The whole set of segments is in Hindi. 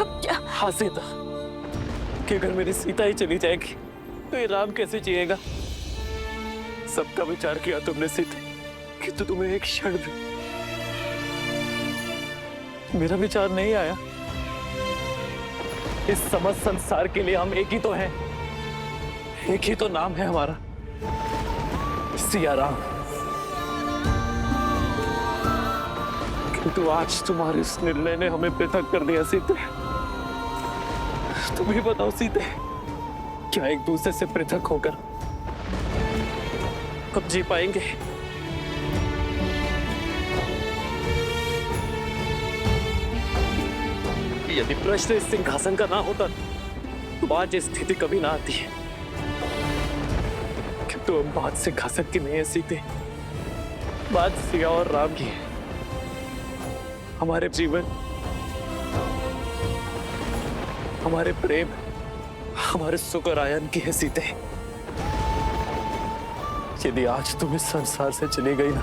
अब क्या? हाँ सीता, कि अगर मेरी सीता ही चली जाएगी तो ये राम कैसे जिएगा? सबका विचार किया तुमने सीते, कि तो तुम्हें एक क्षण भी मेरा विचार नहीं आया। इस समस्त संसार के लिए हम एक ही तो हैं, एक ही तो नाम है हमारा, सिया राम। किंतु आज तुम्हारे इस निर्णय ने हमें पृथक कर दिया सीते। तुम ही बताओ सीते, क्या एक दूसरे से पृथक होकर कब जी पाएंगे? यदि प्रश्न इस सिंहासन का ना होता तो आज इस स्थिति कभी ना आती है। किंतु अब बात सिंहासन की नहीं है सीते, बात सिया और राम की है। हमारे जीवन, हमारे प्रेम, हमारे सुख और आयन की है सीते। यदि आज तुम इस संसार से चली गई ना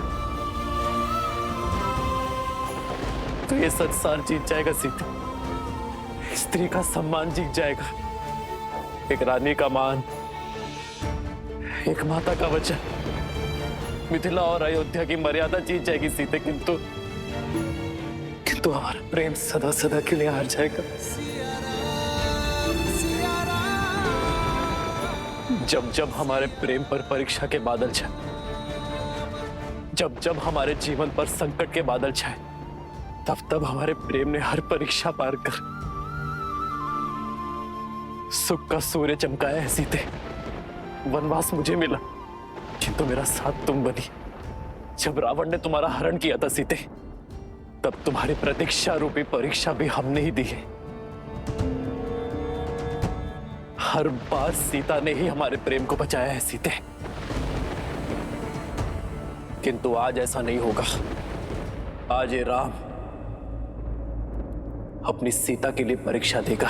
तो ये संसार जीत जाएगा सीते। स्त्री का सम्मान जीत जाएगा, एक रानी का मान, एक माता का वचन, मिथिला और अयोध्या की मर्यादा जीत जाएगी सीते। किंतु हमारा प्रेम सदा सदा के लिए हार जाएगा। जब जब हमारे प्रेम पर परीक्षा के बादल छाए, जब जब हमारे जीवन पर संकट के बादल छाए, तब तब हमारे प्रेम ने हर परीक्षा पार कर सुख का सूर्य चमकाया है सीते। वनवास मुझे मिला, किंतु मेरा साथ तुम बनी। जब रावण ने तुम्हारा हरण किया था सीते, तब तुम्हारी प्रतीक्षा रूपी परीक्षा भी हमने ही दी है। हर बार सीता ने ही हमारे प्रेम को बचाया है सीते। किंतु आज ऐसा नहीं होगा। आज ये राम अपनी सीता के लिए परीक्षा देगा।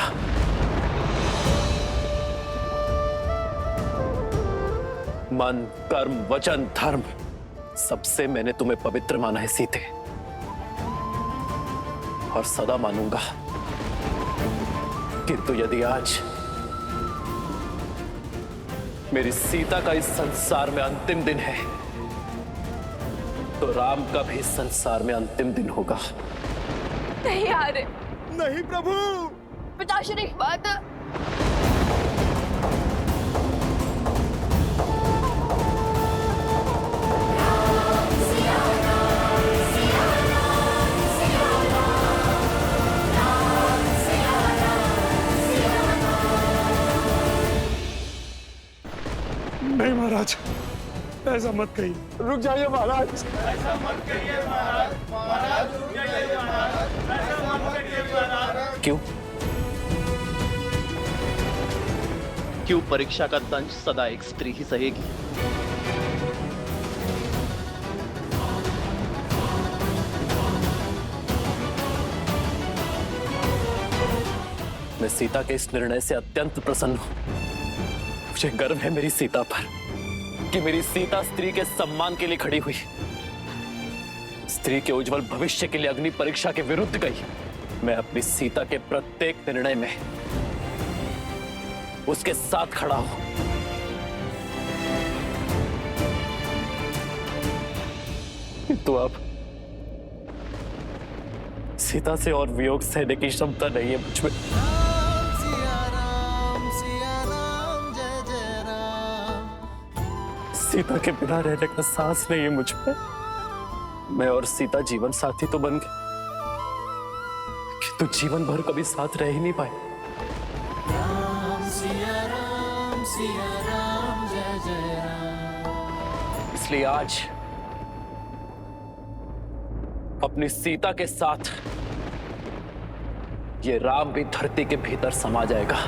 मन, कर्म, वचन, धर्म, सबसे मैंने तुम्हें पवित्र माना है सीते, और सदा मानूंगा। किंतु यदि आज मेरी सीता का इस संसार में अंतिम दिन है, तो राम का भी इस संसार में अंतिम दिन होगा। नहीं यार, नहीं प्रभु। पिताश्री, बात नहीं महाराज, ऐसा मत कहिए। रुक जाइए महाराज। ऐसा मत कहिए महाराज। महाराज रुक जाइए महाराज। ऐसा मत कहिए महाराज। क्यों? क्यों परीक्षा का दंश सदा एक स्त्री ही सहेगी? मैं सीता के इस निर्णय से अत्यंत प्रसन्न हूं। मुझे गर्व है मेरी सीता पर, कि मेरी सीता स्त्री के सम्मान के लिए खड़ी हुई, स्त्री के उज्जवल भविष्य के लिए अग्नि परीक्षा के विरुद्ध गई। मैं अपनी सीता के प्रत्येक निर्णय में उसके साथ खड़ा हूं। तो अब सीता से और वियोग सहने की क्षमता नहीं है मुझ में। सीता के बिना रहने का साहस नहीं है मुझ में। मैं और सीता जीवन साथी तो बन गए, किंतु जीवन भर कभी साथ रह ही नहीं पाए। सिया राम जय जय राम। इसलिए आज अपनी सीता के साथ ये राम भी धरती के भीतर समा जाएगा।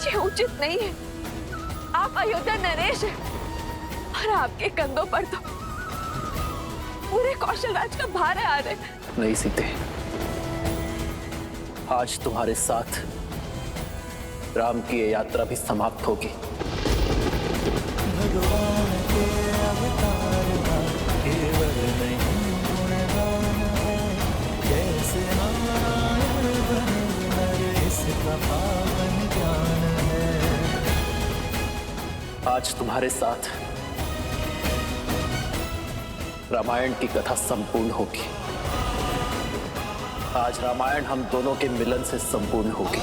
ये उचित नहीं है। आप अयोध्या नरेश हैं और आपके कंधों पर तो पूरे कौशल राज का भार है। आ रहे नहीं सीते, आज तुम्हारे साथ राम की ये यात्रा भी समाप्त होगी। भगवान के अवतार का केवल नहीं गुणगान है, जैसे नारायण बने नरेश का पावन ज्ञान है। आज तुम्हारे साथ रामायण की कथा संपूर्ण होगी। आज रामायण हम दोनों के मिलन से संपूर्ण होगी।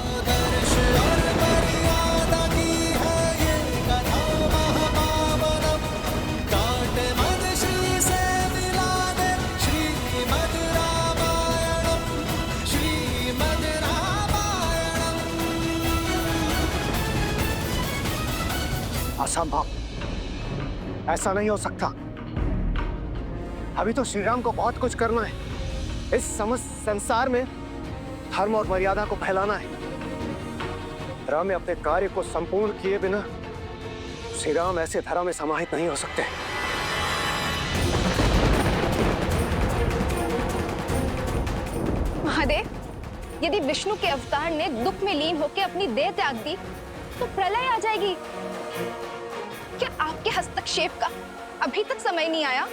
असंभव, ऐसा नहीं हो सकता। अभी तो श्री राम को बहुत कुछ करना है। इस समस्त संसार में धर्म और मर्यादा को फैलाना है। राम अपने कार्य को संपूर्ण किए बिना श्री राम ऐसे धरा में समाहित नहीं हो सकते। महादेव, यदि विष्णु के अवतार ने दुख में लीन होकर अपनी देह त्याग दी तो प्रलय आ जाएगी। क्या आपके हस्तक्षेप का अभी तक समय नहीं आया?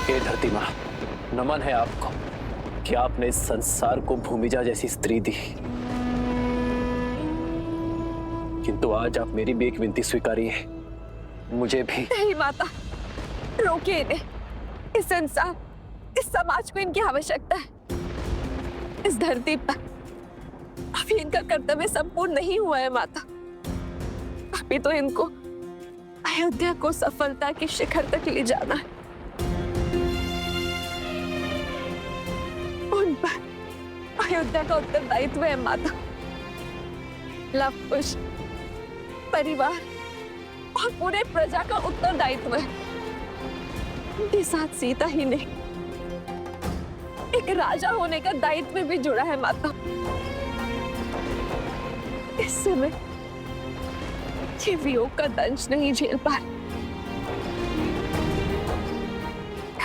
हे धरती मां, नमन है आपको कि आपने इस संसार को भूमिजा जैसी स्त्री दी। किंतु आज आप मेरी भी एक विनती स्वीकारिए। मुझे भी। नहीं माता, रोकिए इन्हें। इस संसार, इस समाज को इनकी आवश्यकता है। इस धरती पर अभी इनका कर्तव्य संपूर्ण नहीं हुआ है माता। अभी तो इनको अयोध्या को सफलता के शिखर तक ले जाना है। उन पर अयोध्या का उत्तरदायित्व है माता। लव कुश, परिवार और पूरे प्रजा का उत्तरदायित्व है। उनके साथ सीता ही नहीं, एक राजा होने का दायित्व भी जुड़ा है माता। इस समय ये वियोग का दंश नहीं झेल पा रही।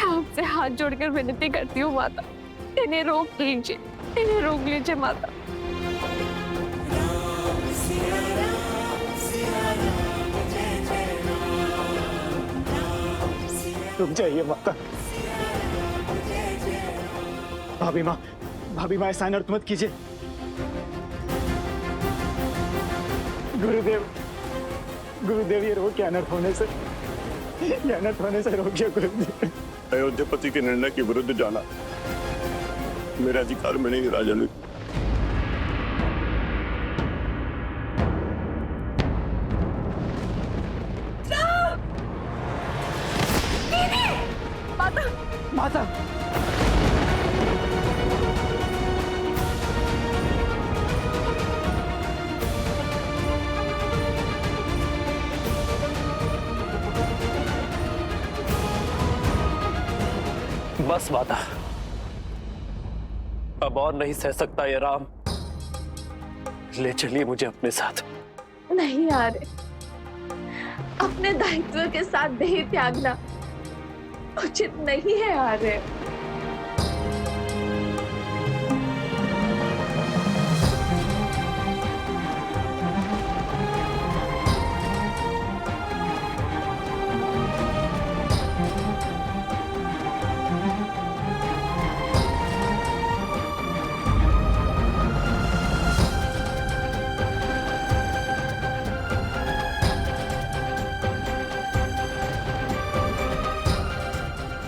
आपसे हाथ जोड़कर विनती करती हूँ माता, इन्हें रोक लीजिए, इन्हें रोक लीजिए माता। रुक जाइए माता। भाभी माँ ऐसा अनर्थ मत कीजिए। गुरुदेव ये रोक, अनर्थ होने से, ये अनर्थ होने से रोकिए गुरुदेव। अयोध्यापति के निर्णय के विरुद्ध जाना मेरे अधिकार में नहीं राजन। माता, माता, बस माता, अब और नहीं सह सकता ये राम। ले चलिए मुझे अपने साथ। नहीं आ रहे। अपने दायित्व के साथ देह त्यागना उचित नहीं है आ रहे।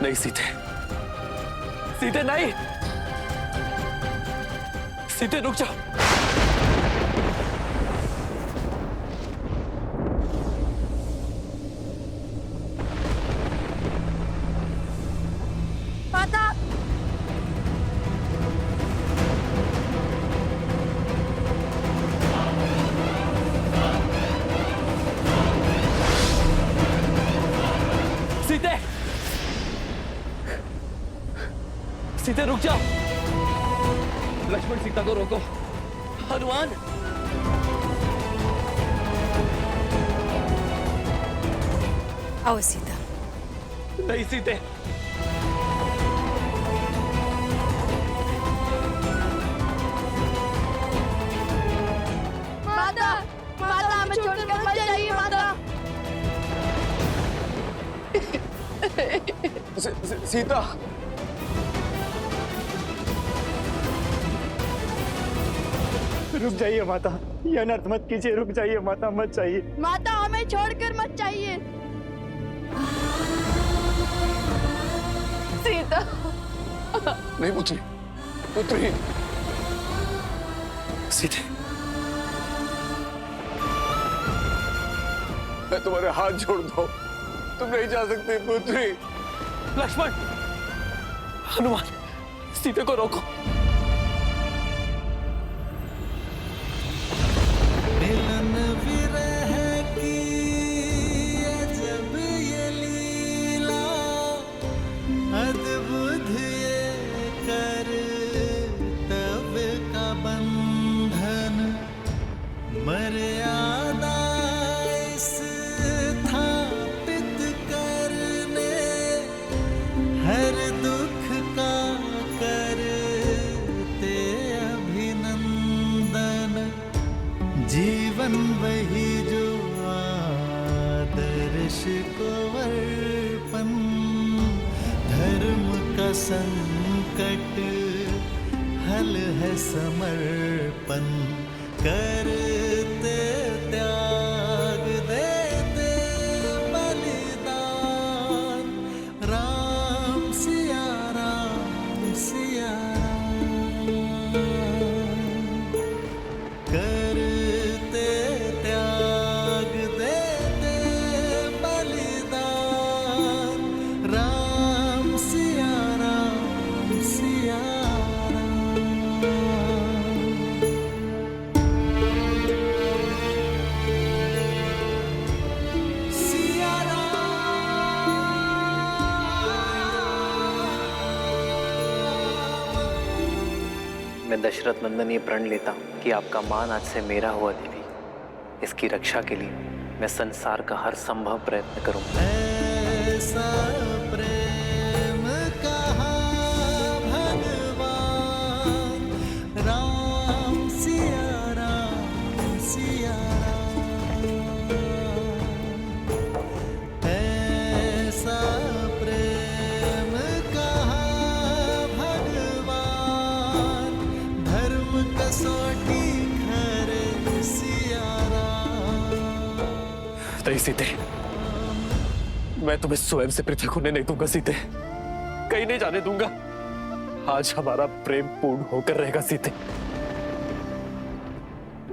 नहीं सीते, सीते नहीं, सीते रुक जाओ। माता, सीते, सीते रुक जाओ। लक्ष्मण सीता को रोको। हनुमान, आओ सीता। नहीं सीते, सीता। रुक जाइए माता, ये अनर्थ मत कीजिए, रुक जाइए माता, मत जाइए। माता हमें छोड़कर मत चाहिए। सीता, नहीं पुत्री, पुत्री। सीते, मैं तुम्हारे हाथ जोड़ दो, तुम नहीं जा सकती पुत्री। लक्ष्मण, हनुमान, सीते को रोको। मिलन विरह की अजब ये लीला, अद्भुत ये कर्तव्य का बंधन, मर्यादा स्थापित करने, हर दुख का करते अभिनंदन, जीवन वही जो आदर्श को अर्पण, धर्म का संकट हल है समर्पण, करते त्याग देते बलिदान, राम सिया राम सिया राम, करते त्याग देते बलिदान, राम सिया राम सिया राम। सिया राम। मैं दशरथ नंदन ये प्रण लेता हूँ कि आपका मान आज से मेरा हुआ देवी। इसकी रक्षा के लिए मैं संसार का हर संभव प्रयत्न करूंगा। ऐसा प्रेम कहा भगवान, राम सिया राम सिया राम। ऐसा प्रेम कहा भगवान, धर्म कसौटी खरे सिया राम। नहीं सीते, मैं तुम्हें स्वयं से पृथक होने नहीं दूंगा सीते, कहीं नहीं जाने दूंगा। आज हमारा प्रेम पूर्ण होकर रहेगा सीते।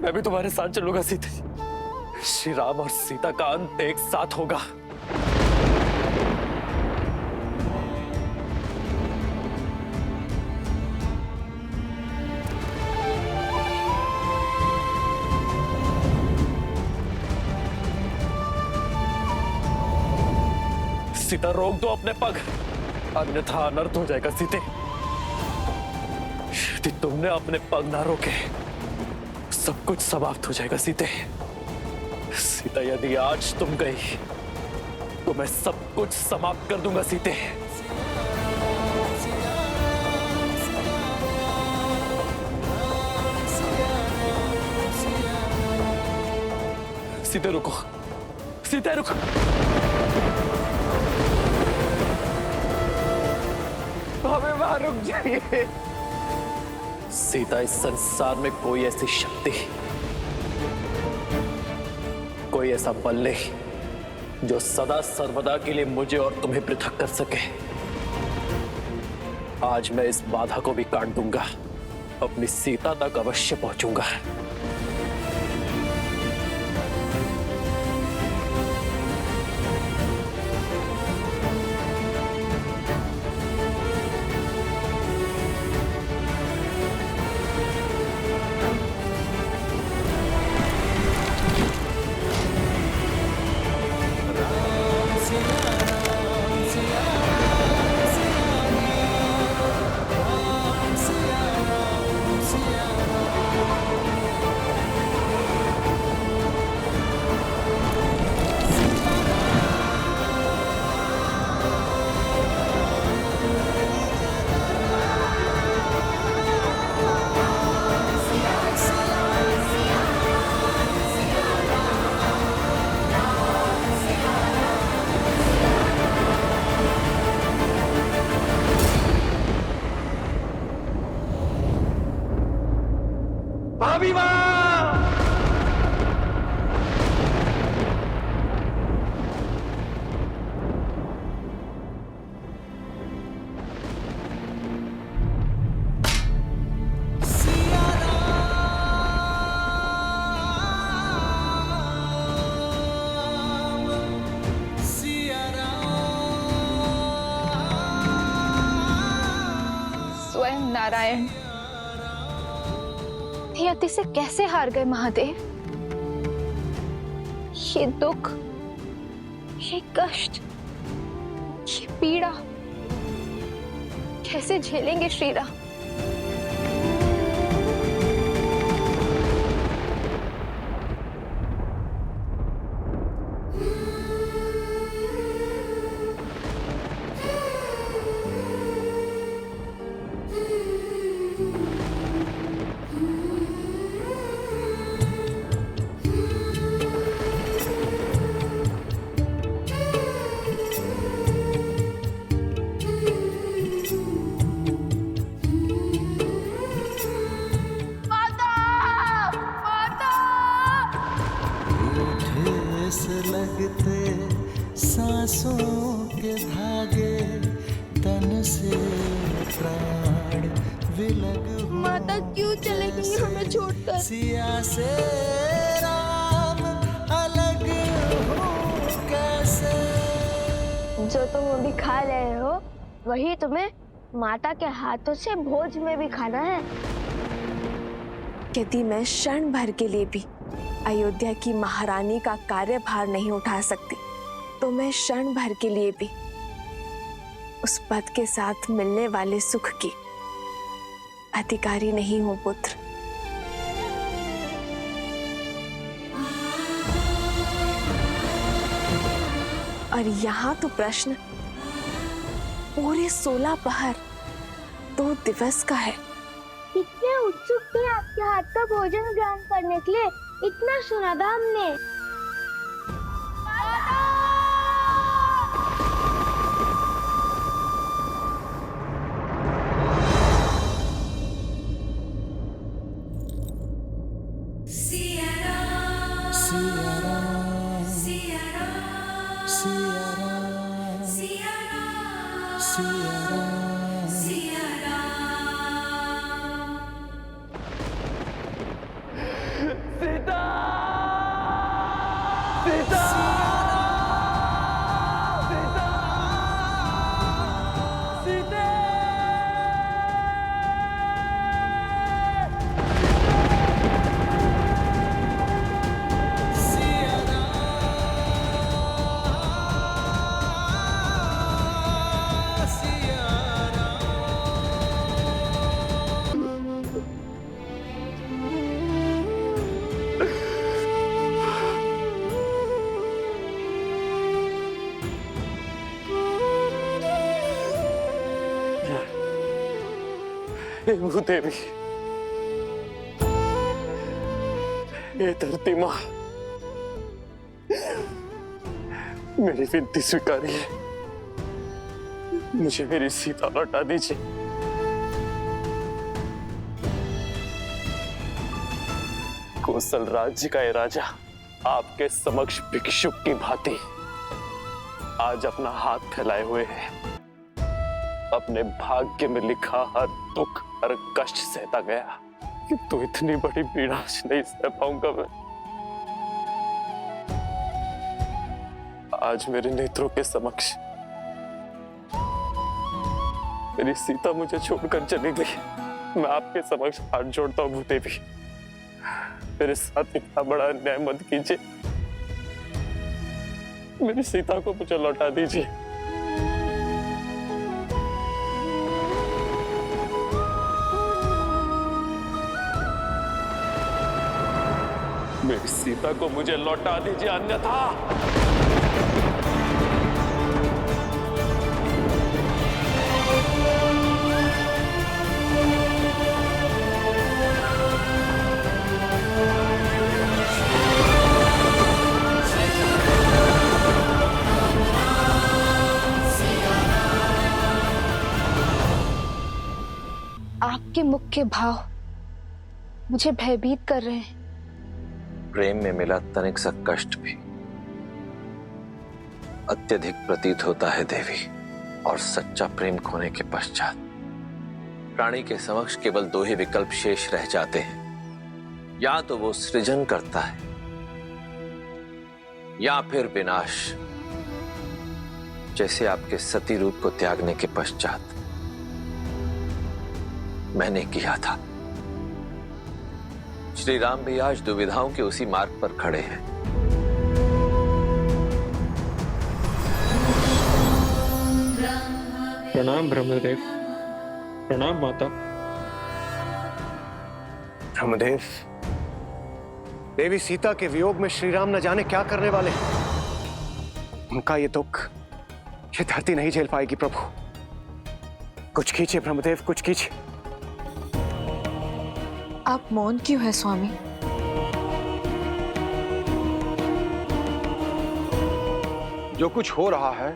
मैं भी तुम्हारे साथ चलूंगा सीते। श्री राम और सीता का अंत एक साथ होगा। सीता, रोक दो अपने पग, अन्यथा अनर्थ हो जाएगा सीते। यदि तुमने अपने पग ना रोके, सब कुछ समाप्त हो जाएगा सीते। सीता, यदि आज तुम गई तो मैं सब कुछ समाप्त कर दूंगा सीते। सीते रुको, सीते रुको। हमें वहां रुक जाइए। सीता, इस संसार में कोई ऐसी शक्ति, कोई ऐसा बल नहीं जो सदा सर्वदा के लिए मुझे और तुम्हें पृथक कर सके। आज मैं इस बाधा को भी काट दूंगा, अपनी सीता तक अवश्य पहुंचूंगा। नारायण, नियति से कैसे हार गए महादेव? ये दुख, ये कष्ट, ये पीड़ा कैसे झेलेंगे श्री राम? लगते सांसों के धागे, तन से प्राण विलग हो। माता क्यों चले गई हमें छोड़कर? सिया से राम अलग हो कैसे? जो तुम अभी खा रहे हो वही तुम्हें माता के हाथों से भोज में भी खाना है। यदि मैं क्षण भर के लिए भी अयोध्या की महारानी का कार्यभार नहीं उठा सकती, तो मैं क्षण भर के लिए भी उस पद के साथ मिलने वाले सुख की अधिकारी नहीं हूं पुत्र। और यहाँ तो प्रश्न पूरे 16 पहर 2 दिवस का है। कितने उत्सुक थे आपके हाथ का भोजन ग्रहण करने के लिए, इतना सुना था हमने। सिया राम, सिया राम, सिया राम, सिया राम, सिया राम, सिया राम, सिया राम। सीता! सीता! सीता! सीते! सिया राम, सिया हे भूदेवी, हे धरती माँ, मेरी विनती स्वीकारिए, मुझे मेरी सीता लौटा दीजिए। कौशल राज्य का ये राजा आपके समक्ष भिक्षुक की भांति आज अपना हाथ फैलाए हुए है। अपने भाग्य में लिखा हर दुख हर कष्ट सहता गया, किंतु इतनी बड़ी पीड़ा नहीं सह पाऊंगा मैं। आज मेरे नेत्रों के समक्ष मेरी सीता मुझे छोड़कर चली गई। मैं आपके समक्ष हाथ जोड़ता हूँ भूदेवी, मेरे साथ इतना बड़ा अन्याय मत कीजिए। मेरी सीता को मुझे लौटा दीजिए। मेरी सीता को मुझे लौटा दीजिए, अन्यथा आपके मुख के भाव मुझे भयभीत कर रहे हैं। प्रेम में मिला तनिक सा कष्ट भी अत्यधिक प्रतीत होता है देवी, और सच्चा प्रेम खोने के पश्चात प्राणी के समक्ष केवल 2 ही विकल्प शेष रह जाते हैं। या तो वो सृजन करता है या फिर विनाश, जैसे आपके सती रूप को त्यागने के पश्चात मैंने किया था। श्री राम भी आज दुविधाओं के उसी मार्ग पर खड़े हैं। प्रणाम ब्रह्मदेव। प्रणाम माता। ब्रह्मदेव, देवी सीता के वियोग में श्री राम न जाने क्या करने वाले हैं। उनका ये दुख ये धरती नहीं झेल पाएगी। प्रभु कुछ कीजिए ब्रह्मदेव, कुछ कीजिए। आप मौन क्यों है स्वामी? जो कुछ हो रहा है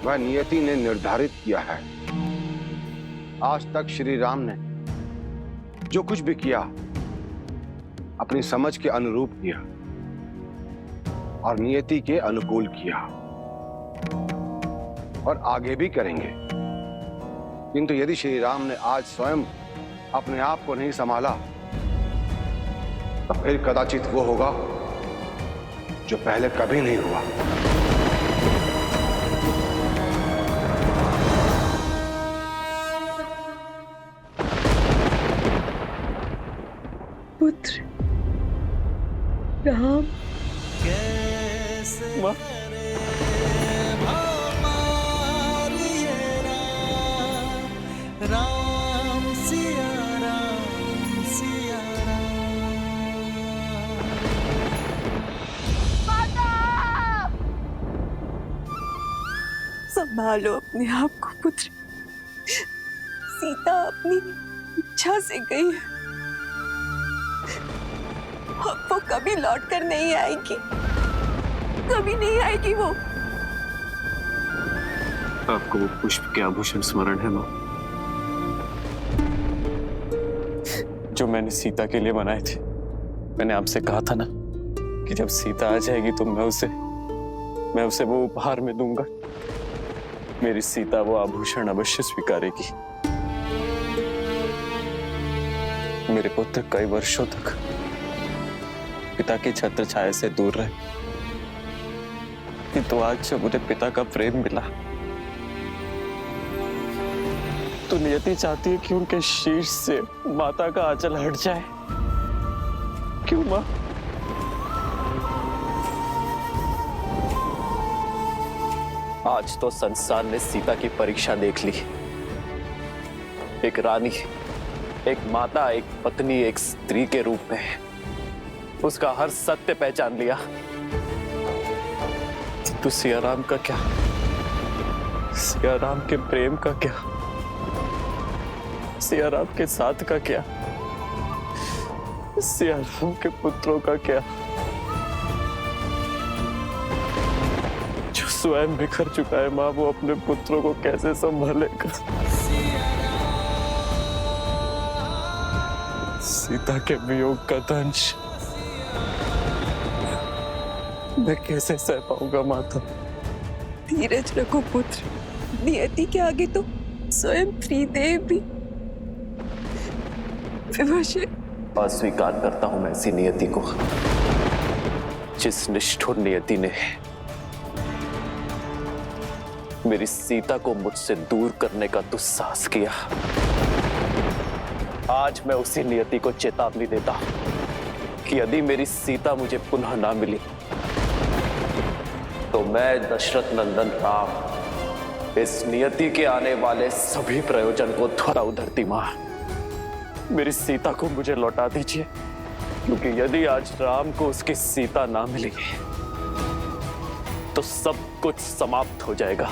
वह नियति ने निर्धारित किया है। आज तक श्री राम ने जो कुछ भी किया अपनी समझ के अनुरूप किया और नियति के अनुकूल किया, और आगे भी करेंगे। किंतु यदि श्री राम ने आज स्वयं अपने आप को नहीं संभाला तो फिर कदाचित वो होगा जो पहले कभी नहीं हुआ। पुत्र राम। कैसे राम सिया राम सिया संभालो अपने आप को पुत्र। सीता अपनी इच्छा से गई है, अब वो कभी लौट कर नहीं आएगी, कभी नहीं आएगी वो। आपको वो पुष्प के आभूषण स्मरण है मां, जो मैंने सीता के लिए बनाए थे। मैंने आपसे कहा था ना कि जब सीता आ जाएगी तो मैं उसे वो उपहार में दूंगा। मेरी सीता वो आभूषण अवश्य स्वीकारेगी। मेरे पुत्र कई वर्षों तक पिता की छत्र छाया से दूर रहे, किंतु आज जब उन्हें पिता का प्रेम मिला तो नियति चाहती है कि उनके शीर्ष से माता का आंचल हट जाए। क्यों मां? आज तो संसार ने सीता की परीक्षा देख ली। एक रानी, एक माता, एक पत्नी, एक स्त्री के रूप में उसका हर सत्य पहचान लिया। तो सिया राम का क्या? सिया राम के प्रेम का क्या? सिया राम के साथ का क्या? सिया राम के पुत्रों का क्या, जो स्वयं बिखर चुका है मां, वो अपने पुत्रों को कैसे संभालेगा? सीता के वियोग का दंश मैं कैसे सह पाऊंगा माता? धीरज रखो पुत्र, नियति के आगे तो स्वयं त्रिदेव भी विवश है। अस्वीकार करता हूं मैं ऐसी नियति को, जिस निष्ठुर नियति ने मेरी सीता को मुझसे दूर करने का दुस्साहस किया। आज मैं उसी नियति को चेतावनी देता हूं कि यदि मेरी सीता मुझे पुनः ना मिली तो मैं दशरथ नंदन राम इस नियति के आने वाले सभी प्रयोजन को ध्वरा उधरती मां, मेरी सीता को मुझे लौटा दीजिए। क्योंकि यदि आज राम को उसकी सीता ना मिलेगी तो सब कुछ समाप्त हो जाएगा।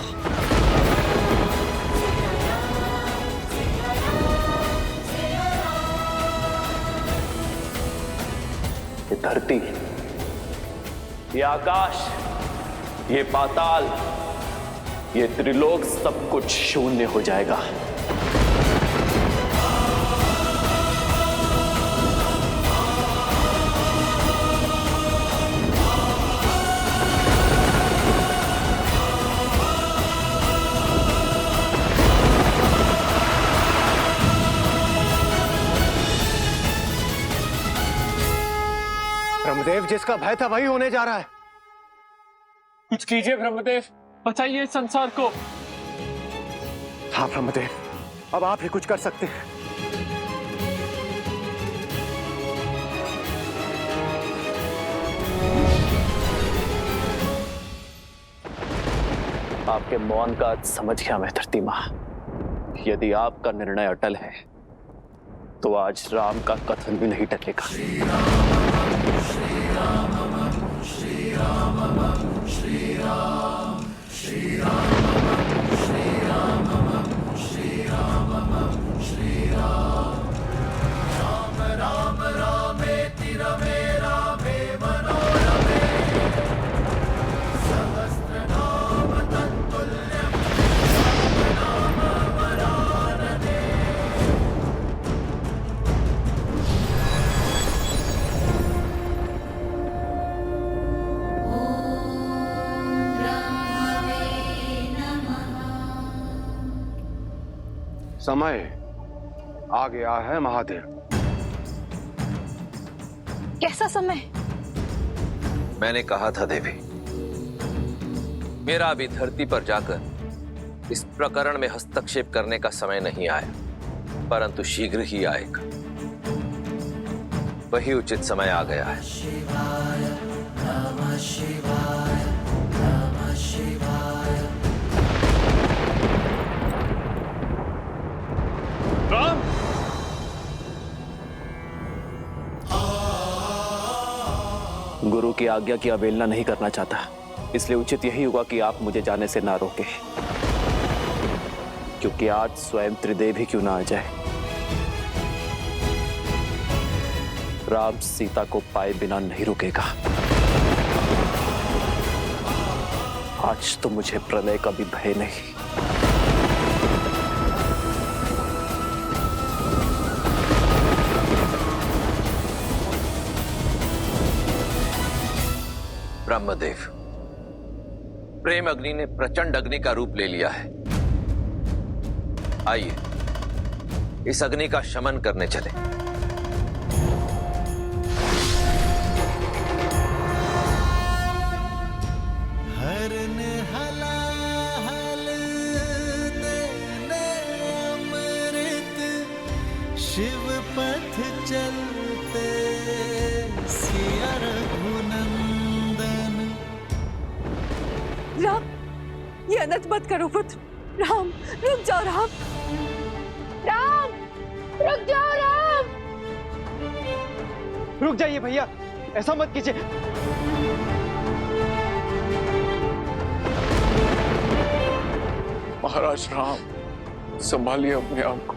ये धरती, ये आकाश, ये पाताल, ये त्रिलोक, सब कुछ शून्य हो जाएगा। ब्रह्मदेव, जिसका भय था वही होने जा रहा है। कुछ कीजिए ब्रह्मदेव, बचाइए संसार को। हाँ ब्रह्मदेव, अब आप ही कुछ कर सकते हैं। आपके मौन का समझ गया मैं धरती मां। यदि आपका निर्णय अटल है तो आज राम का कथन भी नहीं टलेगा। श्री राम श्री राम श्री राम श्री राम श्री राम श्री राम श्री राम श्री राम राम राम रामेति रमे रामे मनोरमे सहस्रनाम तत्तुल्यं राम नाम वरानने। समय आ गया है महादेव। कैसा समय? मैंने कहा था देवी, मेरा अभी धरती पर जाकर इस प्रकरण में हस्तक्षेप करने का समय नहीं आया, परंतु शीघ्र ही आएगा। वही उचित समय आ गया है। शिवाय नमः शिवाय नमः शिवाय। राम! गुरु की आज्ञा की अवहेलना नहीं करना चाहता, इसलिए उचित यही होगा कि आप मुझे जाने से ना रोकें, क्योंकि आज स्वयं त्रिदेव ही क्यों ना आ जाए। राम सीता को पाए बिना नहीं रुकेगा। आज तो मुझे प्रलय का भी भय नहीं। ब्रह्मदेव, प्रेम अग्नि ने प्रचंड अग्नि का रूप ले लिया है। आइए इस अग्नि का शमन करने चले। हरन हलाहल देने अमृत, शिव पथ चलते सिया रघुनंदन। राम, ये अनर्थ मत करो पुत्र। राम, रुक जाओ राम। राम, रुक जाओ राम। रुक जाइए भैया, ऐसा मत कीजिए। महाराज राम, संभालिए अपने आप को,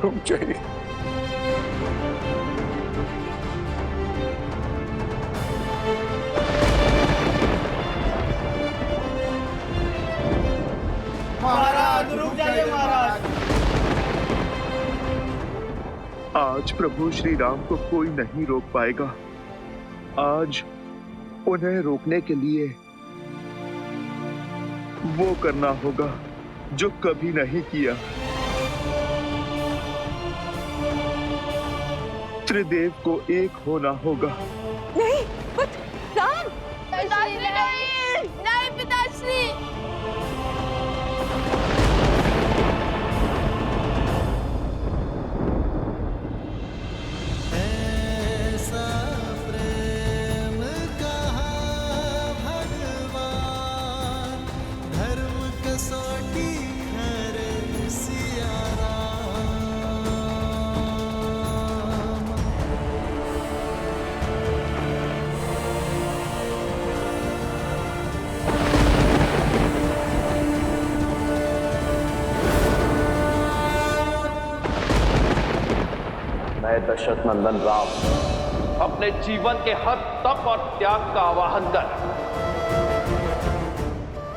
रुक जाइए। महाराज रुक जाइए महाराज। आज प्रभु श्री राम को कोई नहीं रोक पाएगा। आज उन्हें रोकने के लिए वो करना होगा जो कभी नहीं किया। त्रिदेव को एक होना होगा। नहीं पुत्र, राम। पिताश्री नहीं, नहीं पिताश्री। ऐसा प्रेम कहा भगवान, धर्म कसौटी करे सिया राम। मैं दशरथ नंदन राम अपने जीवन के हर तप और त्याग का आवाहन कर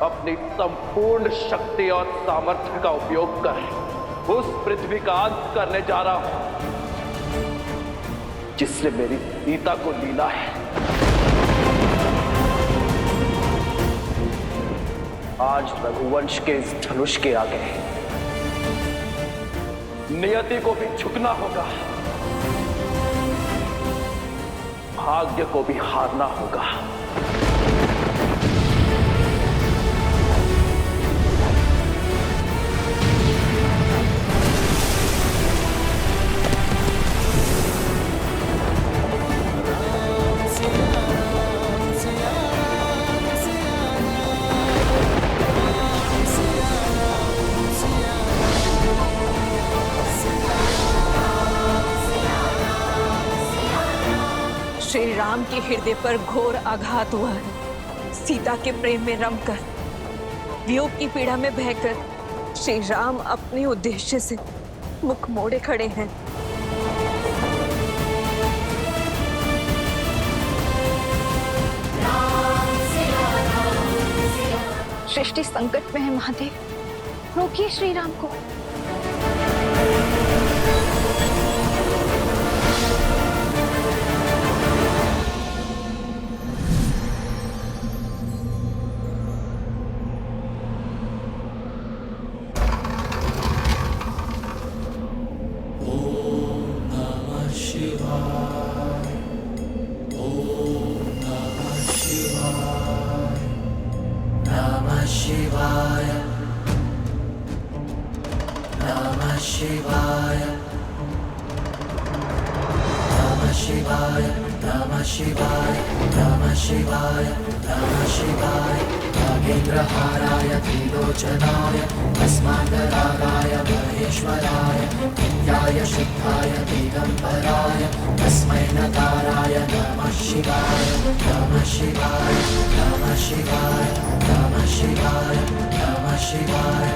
अपनी संपूर्ण शक्ति और सामर्थ्य का उपयोग कर उस पृथ्वी का अंत करने जा रहा हूं जिसने मेरी सीता को लीला है। आज रघुवंश के इस धनुष के आगे नियति को भी झुकना होगा, भाग्य को भी हारना होगा। राम के हृदय पर घोर आघात हुआ है। सीता के प्रेम में रमकर, वियोग की पीड़ा में बहकर श्री राम अपने उद्देश्य से मुख मोड़े खड़े हैं। सृष्टि संकट में है महादेव, रोकिए श्री राम को। नागेन्द्रहाराय त्रिलोचनाय तस्मान्तरागाय महेश्वराय नित्याय शुद्धाय दिगम्बराय तस्मै नकाराय नमः शिवाय नमः शिवाय नमः शिवाय नमः शिवाय नमः शिवाय।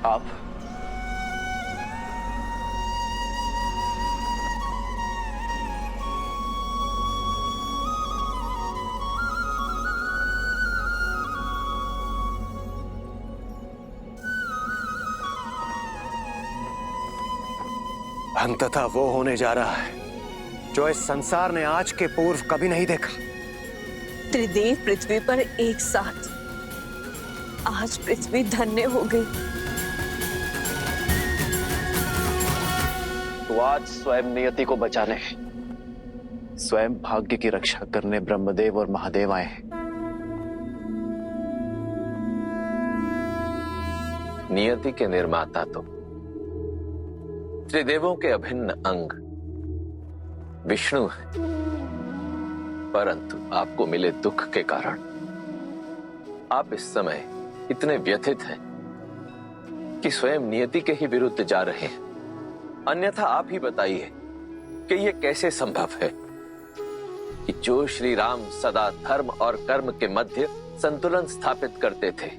आप अंततः वो होने जा रहा है जो इस संसार ने आज के पूर्व कभी नहीं देखा। त्रिदेव पृथ्वी पर एक साथ, आज पृथ्वी धन्य हो गई। तो आज स्वयं नियति को बचाने, स्वयं भाग्य की रक्षा करने ब्रह्मदेव और महादेव आए हैं। नियति के निर्माता तो त्रिदेवों के अभिन्न अंग विष्णु है, परंतु आपको मिले दुख के कारण आप इस समय इतने व्यथित हैं कि स्वयं नियति के ही विरुद्ध जा रहे हैं। अन्यथा आप ही बताइए कि यह कैसे संभव है कि जो श्री राम सदा धर्म और कर्म के मध्य संतुलन स्थापित करते थे,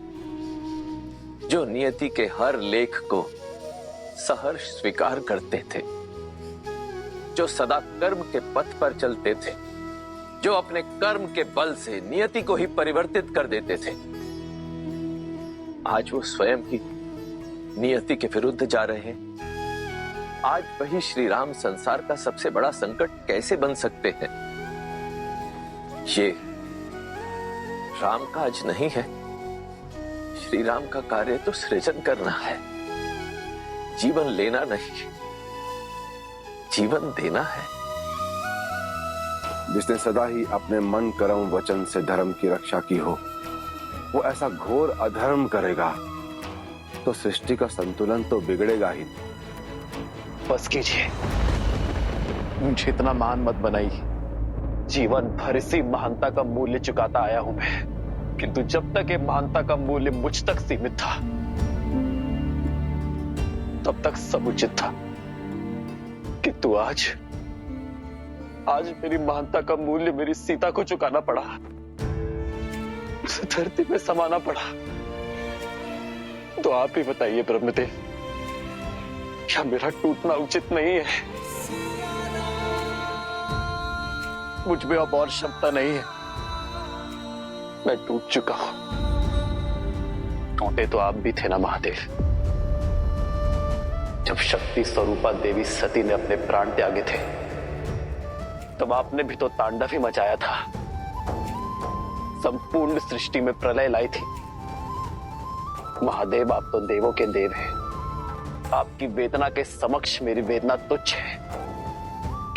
जो नियति के हर लेख को सहर्ष स्वीकार करते थे, जो सदा कर्म के पथ पर चलते थे, जो अपने कर्म के बल से नियति को ही परिवर्तित कर देते थे, आज वो स्वयं ही नियति के विरुद्ध जा रहे हैं। आज वही श्री राम संसार का सबसे बड़ा संकट कैसे बन सकते हैं? ये राम काज नहीं है। श्री राम का कार्य तो सृजन करना है, जीवन लेना नहीं, जीवन देना है। जिसने सदा ही अपने मन कर्म वचन से धर्म की रक्षा की हो, वो ऐसा घोर अधर्म करेगा तो सृष्टि का संतुलन तो बिगड़ेगा ही। बस कीजिए, मुझे इतना महान मत बनाइए। जीवन भर इसी महानता का मूल्य चुकाता आया हूं मैं, किंतु जब तक ये महानता का मूल्य मुझ तक सीमित था, तब तक सब उचित था। किंतु आज मेरी महानता का मूल्य मेरी सीता को चुकाना पड़ा, उसे धरती में समाना पड़ा। तो आप ही बताइए ब्रह्मदेव, क्या मेरा टूटना उचित नहीं है? मुझ में अब और क्षमता नहीं है, मैं टूट चुका हूं। टूटे तो आप भी थे ना महादेव, जब शक्ति स्वरूपा देवी सती ने अपने प्राण त्यागे थे, तब आपने भी तो तांडव ही मचाया था, संपूर्ण सृष्टि में प्रलय लाई थी। महादेव, आप तो देवों के देव हैं, आपकी वेदना के समक्ष मेरी वेदना तुच्छ है।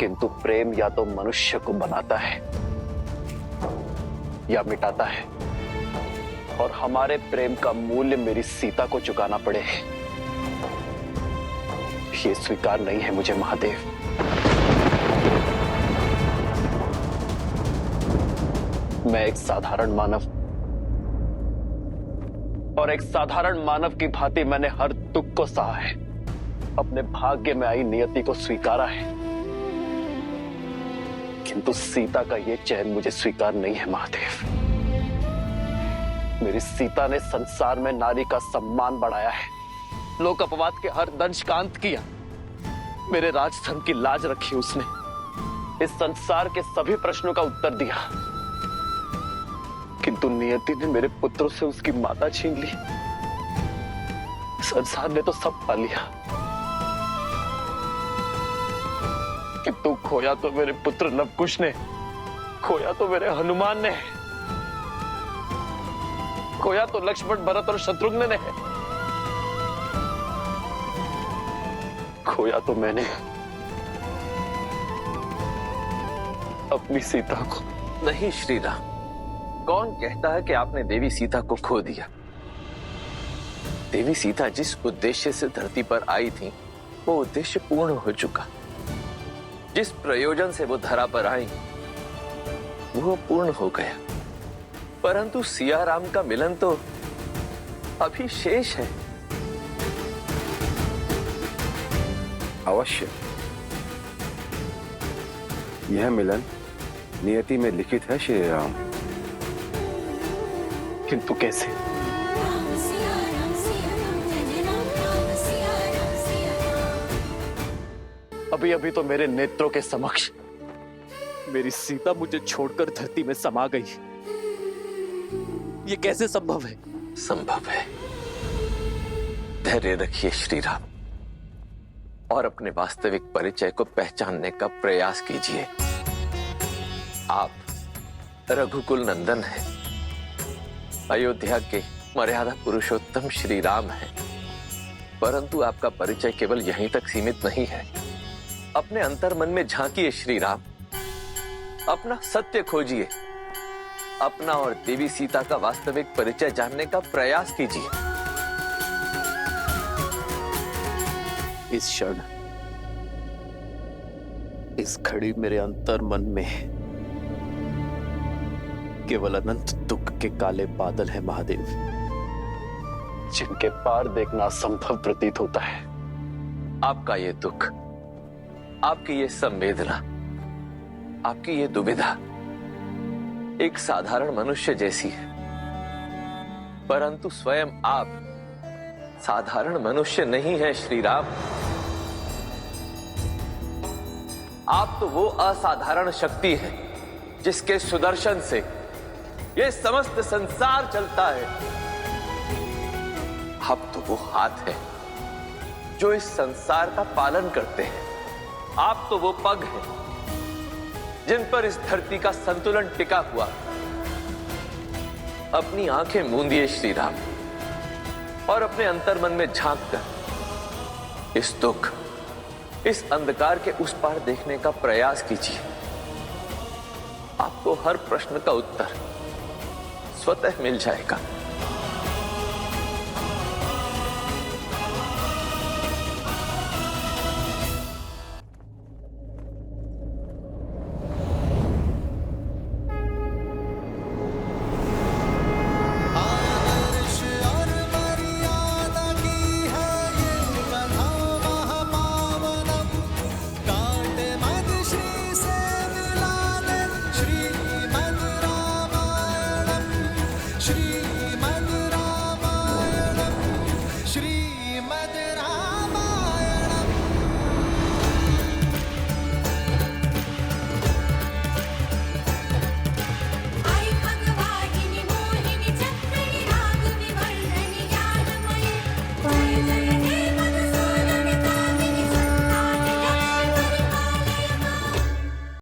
किंतु प्रेम या तो मनुष्य को बनाता है या मिटाता है, और हमारे प्रेम का मूल्य मेरी सीता को चुकाना पड़े, ये स्वीकार नहीं है मुझे महादेव। मैं एक साधारण मानव, और एक साधारण मानव की भांति मैंने हर दुख को सहा है, अपने भाग्य में आई नियति को स्वीकारा है, किंतु सीता का ये चैन मुझे स्वीकार नहीं है महादेव। मेरी सीता ने संसार में नारी का सम्मान बढ़ाया है, लोक अपवाद के हर दंश का अंत किया, मेरे राजधन की लाज रखी उसने, इस संसार के सभी प्रश्नों का उत्तर दिया। किंतु नियति ने मेरे पुत्रों से उसकी माता छीन ली। संसार ने तो सब पा लिया, किंतु खोया तो मेरे पुत्र लवकुश ने, खोया तो मेरे हनुमान ने, खोया तो लक्ष्मण भरत और शत्रुघ्न ने, खोया तो मैंने अपनी सीता को। नहीं श्री राम, कौन कहता है कि आपने देवी सीता को खो दिया? देवी सीता जिस उद्देश्य से धरती पर आई थी वो उद्देश्य पूर्ण हो चुका। जिस प्रयोजन से वो धरा पर आई वो पूर्ण हो गया, परंतु सिया राम का मिलन तो अभी शेष है। अवश्य यह मिलन नियति में लिखित है श्री राम। किंतु कैसे? अभी अभी तो मेरे नेत्रों के समक्ष मेरी सीता मुझे छोड़कर धरती में समा गई। ये कैसे संभव है? संभव है। धैर्य रखिए श्री राम और अपने वास्तविक परिचय को पहचानने का प्रयास कीजिए। आप रघुकुल नंदन हैं, अयोध्या के मर्यादा पुरुषोत्तम श्री राम हैं, परंतु आपका परिचय केवल यहीं तक सीमित नहीं है। अपने अंतर मन में झांकिए श्री राम, अपना सत्य खोजिए, अपना और देवी सीता का वास्तविक परिचय जानने का प्रयास कीजिए। इस क्षण, इस घड़ी मेरे अंतर मन में केवल अनंत दुख के काले बादल हैं महादेव, जिनके पार देखना असंभव प्रतीत होता है। आपका ये दुख, आपकी ये संवेदना, आपकी ये दुविधा एक साधारण मनुष्य जैसी है, परंतु स्वयं आप साधारण मनुष्य नहीं है श्री राम। आप तो वो असाधारण शक्ति है जिसके सुदर्शन से ये समस्त संसार चलता है। आप तो वो हाथ है जो इस संसार का पालन करते हैं। आप तो वो पग हैं जिन पर इस धरती का संतुलन टिका हुआ। अपनी आंखें मूंदिए श्री राम और अपने अंतर्मन में झांक कर इस दुख, इस अंधकार के उस पार देखने का प्रयास कीजिए। आपको हर प्रश्न का उत्तर स्वतः मिल जाएगा।